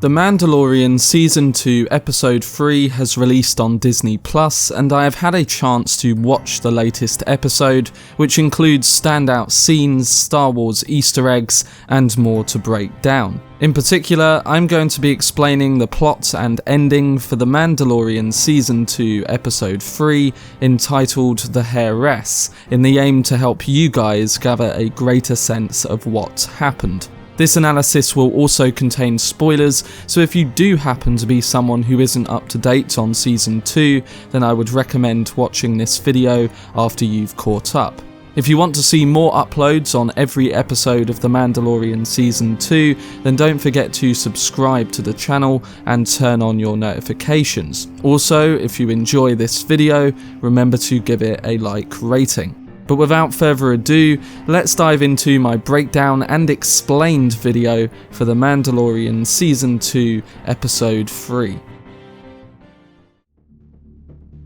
The Mandalorian Season 2 Episode 3 has released on Disney+, and I have had a chance to watch the latest episode, which includes standout scenes, Star Wars Easter eggs, and more to break down. In particular, I'm going to be explaining the plot and ending for The Mandalorian Season 2 Episode 3, entitled The Heiress, in the aim to help you guys gather a greater sense of what happened. This analysis will also contain spoilers, so if you do happen to be someone who isn't up to date on Season 2, then I would recommend watching this video after you've caught up. If you want to see more uploads on every episode of The Mandalorian Season 2, then don't forget to subscribe to the channel and turn on your notifications. Also, if you enjoy this video, remember to give it a like rating. But without further ado, let's dive into my breakdown and explained video for The Mandalorian Season 2 Episode 3.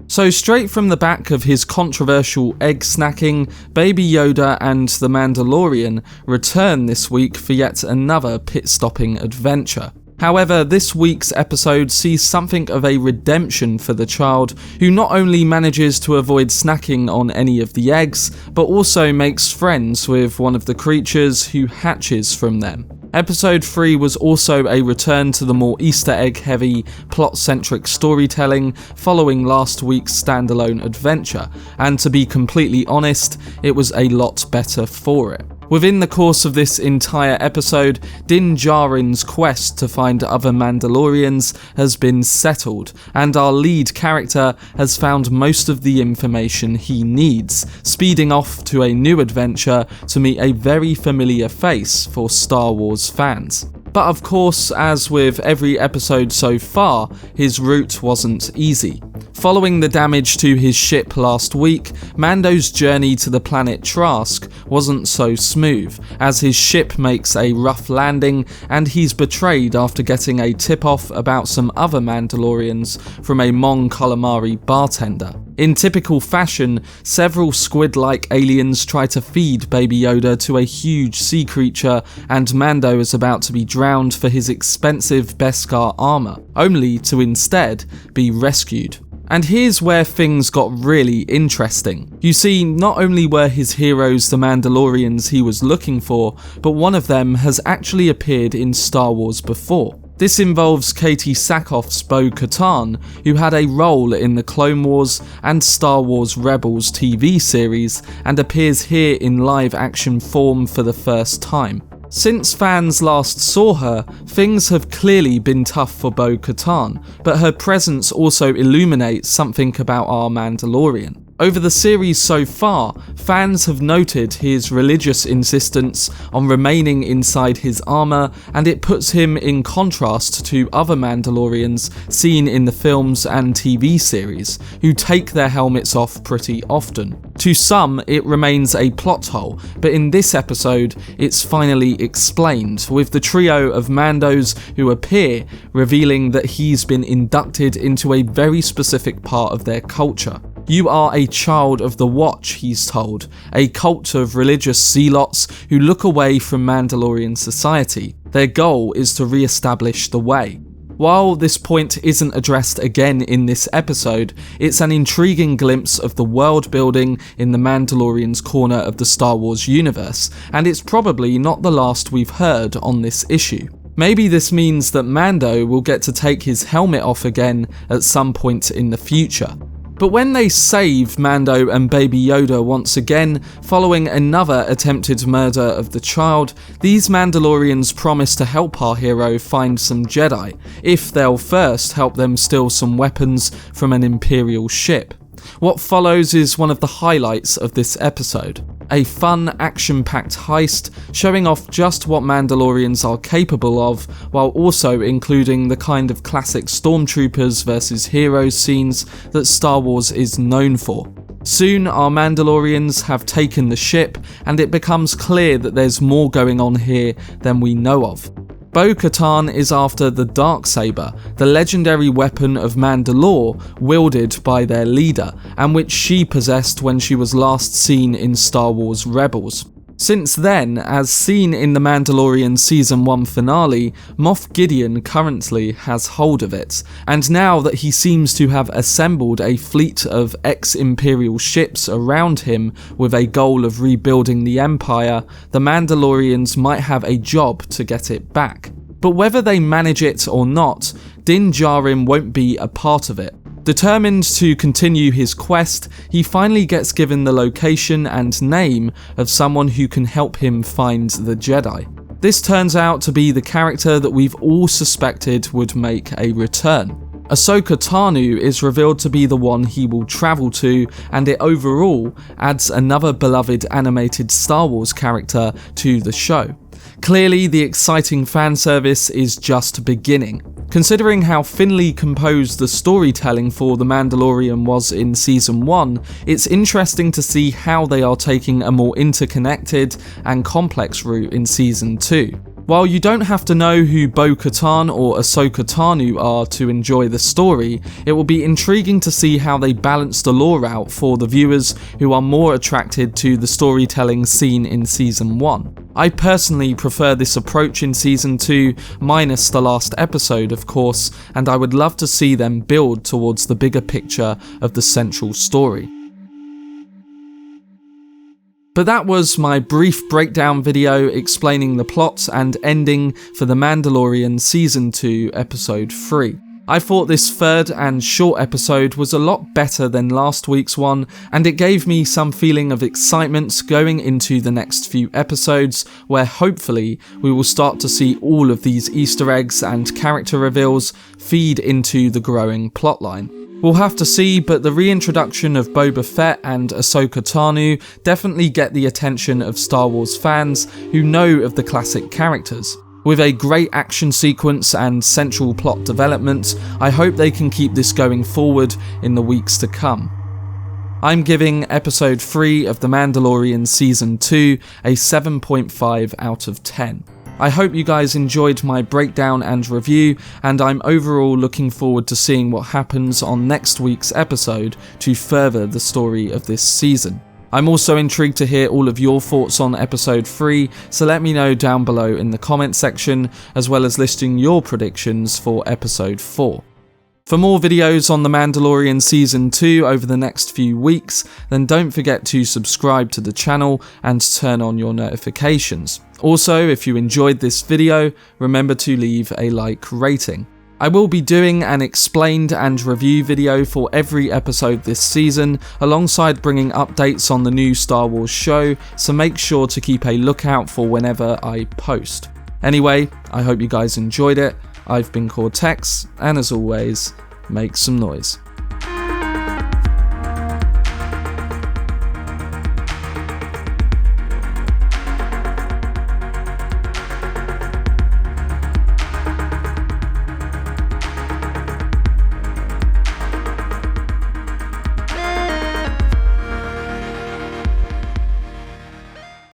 So straight from the back of his controversial egg snacking, Baby Yoda and the Mandalorian return this week for yet another pit-stopping adventure. However, this week's episode sees something of a redemption for the child, who not only manages to avoid snacking on any of the eggs, but also makes friends with one of the creatures who hatches from them. Episode 3 was also a return to the more Easter egg heavy, plot-centric storytelling following last week's standalone adventure, and to be completely honest, it was a lot better for it. Within the course of this entire episode, Din Djarin's quest to find other Mandalorians has been settled, and our lead character has found most of the information he needs, speeding off to a new adventure to meet a very familiar face for Star Wars fans. But of course, as with every episode so far, his route wasn't easy. Following the damage to his ship last week, Mando's journey to the planet Trask wasn't so smooth, as his ship makes a rough landing and he's betrayed after getting a tip-off about some other Mandalorians from a Mon Calamari bartender. In typical fashion, several squid-like aliens try to feed Baby Yoda to a huge sea creature, and Mando is about to be drowned for his expensive Beskar armor, only to instead be rescued. And here's where things got really interesting. You see, not only were his heroes the Mandalorians he was looking for, but one of them has actually appeared in Star Wars before. This involves Katie Sackhoff's Bo-Katan, who had a role in the Clone Wars and Star Wars Rebels TV series and appears here in live-action form for the first time. Since fans last saw her, things have clearly been tough for Bo-Katan, but her presence also illuminates something about our Mandalorian. Over the series so far, fans have noted his religious insistence on remaining inside his armor, and it puts him in contrast to other Mandalorians seen in the films and TV series, who take their helmets off pretty often. To some, it remains a plot hole, but in this episode, it's finally explained, with the trio of Mandos who appear, revealing that he's been inducted into a very specific part of their culture. You are a child of the Watch, he's told, a cult of religious zealots who look away from Mandalorian society. Their goal is to re-establish the way. While this point isn't addressed again in this episode, it's an intriguing glimpse of the world building in the Mandalorian's corner of the Star Wars universe, and it's probably not the last we've heard on this issue. Maybe this means that Mando will get to take his helmet off again at some point in the future. But when they save Mando and Baby Yoda once again, following another attempted murder of the child, these Mandalorians promise to help our hero find some Jedi, if they'll first help them steal some weapons from an Imperial ship. What follows is one of the highlights of this episode. A fun, action-packed heist, showing off just what Mandalorians are capable of, while also including the kind of classic Stormtroopers versus heroes scenes that Star Wars is known for. Soon, our Mandalorians have taken the ship, and it becomes clear that there's more going on here than we know of. Bo-Katan is after the Darksaber, the legendary weapon of Mandalore wielded by their leader, and which she possessed when she was last seen in Star Wars Rebels. Since then, as seen in The Mandalorian Season 1 finale, Moff Gideon currently has hold of it, and now that he seems to have assembled a fleet of ex-Imperial ships around him with a goal of rebuilding the Empire, the Mandalorians might have a job to get it back. But whether they manage it or not, Din Djarin won't be a part of it. Determined to continue his quest, he finally gets given the location and name of someone who can help him find the Jedi. This turns out to be the character that we've all suspected would make a return. Ahsoka Tano is revealed to be the one he will travel to, and it overall adds another beloved animated Star Wars character to the show. Clearly, the exciting fan service is just beginning. Considering how thinly composed the storytelling for The Mandalorian was in Season 1, it's interesting to see how they are taking a more interconnected and complex route in Season 2. While you don't have to know who Bo-Katan or Ahsoka Tano are to enjoy the story, it will be intriguing to see how they balance the lore out for the viewers who are more attracted to the storytelling seen in Season 1. I personally prefer this approach in Season 2, minus the last episode of course, and I would love to see them build towards the bigger picture of the central story. But that was my brief breakdown video explaining the plot and ending for The Mandalorian Season 2 Episode 3. I thought this third and short episode was a lot better than last week's one, and it gave me some feeling of excitement going into the next few episodes, where hopefully we will start to see all of these Easter eggs and character reveals feed into the growing plotline. We'll have to see, but the reintroduction of Boba Fett and Ahsoka Tano definitely get the attention of Star Wars fans who know of the classic characters. With a great action sequence and central plot development, I hope they can keep this going forward in the weeks to come. I'm giving Episode 3 of The Mandalorian Season 2 a 7.5 out of 10. I hope you guys enjoyed my breakdown and review, and I'm overall looking forward to seeing what happens on next week's episode to further the story of this season. I'm also intrigued to hear all of your thoughts on Episode 3, so let me know down below in the comment section, as well as listing your predictions for Episode 4. For more videos on The Mandalorian Season 2 over the next few weeks, then don't forget to subscribe to the channel and turn on your notifications. Also, if you enjoyed this video, remember to leave a like rating. I will be doing an explained and review video for every episode this season, alongside bringing updates on the new Star Wars show, so make sure to keep a lookout for whenever I post. Anyway, I hope you guys enjoyed it. I've been Cortex, and as always, make some noise.